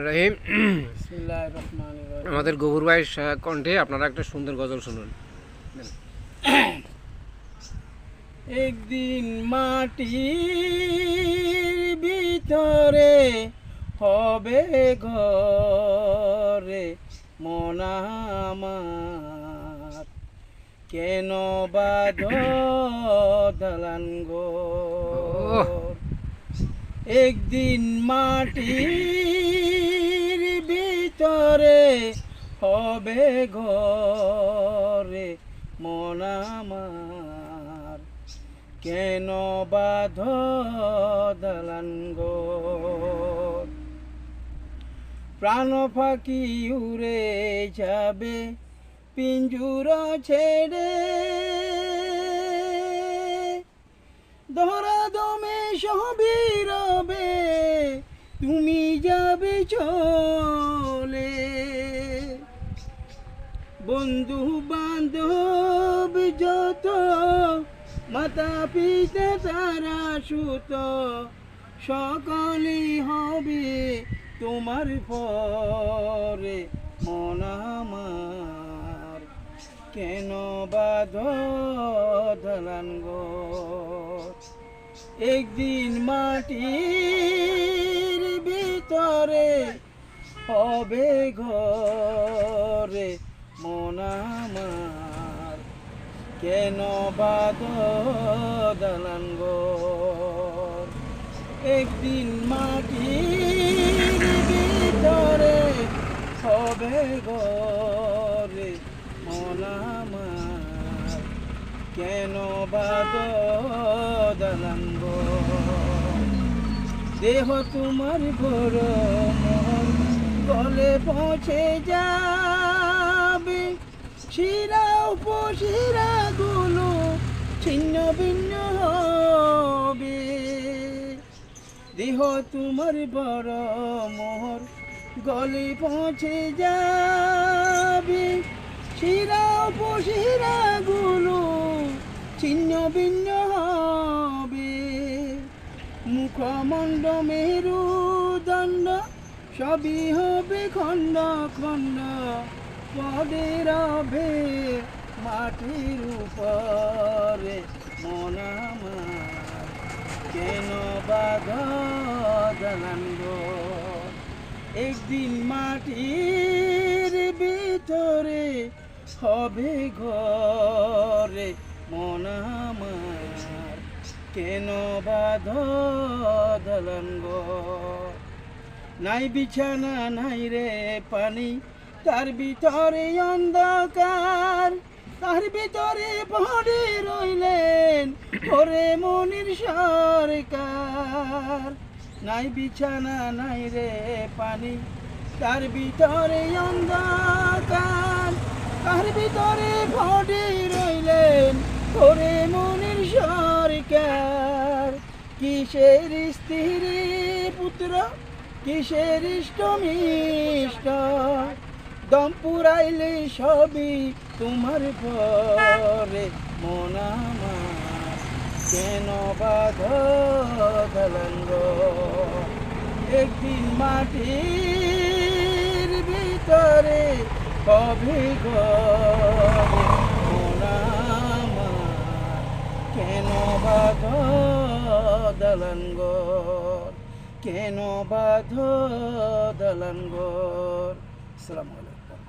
রহমানির রহিম। বিসমিল্লাহির রহমানির রহিম। আমাদের গফুর ভাইয়ের কণ্ঠে আপনারা একটা সুন্দর গজল শুনুন। একদিন মাটির ভিতরে হবে ঘরে মন আমার, কেন বাঁধ দালান ঘর। একদিন মাটির ভিতরে হবে ঘরে মন আমার, কেন বাঁধ দালান ঘর। প্রাণ ফাঁকি উড়ে যাবে পিঞ্জুরা ছেড়ে, ধরা দমে সবই রবে তুমি যাবে চলে। বন্ধু বান্ধব যত, মাতা পিতা তারা সুত, সকলেই হবে তোমার পরে মন আমার, কেন বাঁধ দালান ঘর। একদিন মাটির ভিতরে হবে ঘরে মন আমার, কেন বাঁধ দালান ঘর। একদিন মাটির ভিতরে হবে ঘরে মন আমার, কেন বাঁধ দালান ঘর। দেহ তোমার বড় মন গলে পৌঁছে যাবে, শিরা উপশিরা গুলো ছিন্ন ভিন্ন হবে। দেহ তোমার বড় মোহর গলে পৌঁছে যাবে, শিরা উপশিরা গুলো ছিন্ন ভিন্ন হবে। মুখমণ্ড মেরুদণ্ড সবই হবে খণ্ড খণ্ড, পদে রবে মাটির উপরে মন আমার, কেন বাঁধ দালান ঘর। একদিন মাটির ভিতরে হবে ঘরে মন আমার, কেন বাঁধ দালান ঘর। নাই বিছানা নাই রে পানি, তার ভিতরে অন্ধকার, তার ভিতরে পড়ে রইলেন ওরে মনির সরকার। নাই বিছানা নাই রে পানি, তার ভিতরে অন্ধকার, তার ভিতরে পড়ে রইলেন ওরে মনির সরকার। কিসের স্ত্রী পুত্র, কিসের ইষ্ট মিষ্ট, দম পুরাইলে সবই তোমার ঘরে মন আমার, কেন বাঁধ দালান ঘর। একদিন মাটির ভিতরে হবে ঘরে মন আমার, কেন বাঁধ দালান ঘর, কেন বাঁধ দালান ঘর। আসসালামু আলাইকুম।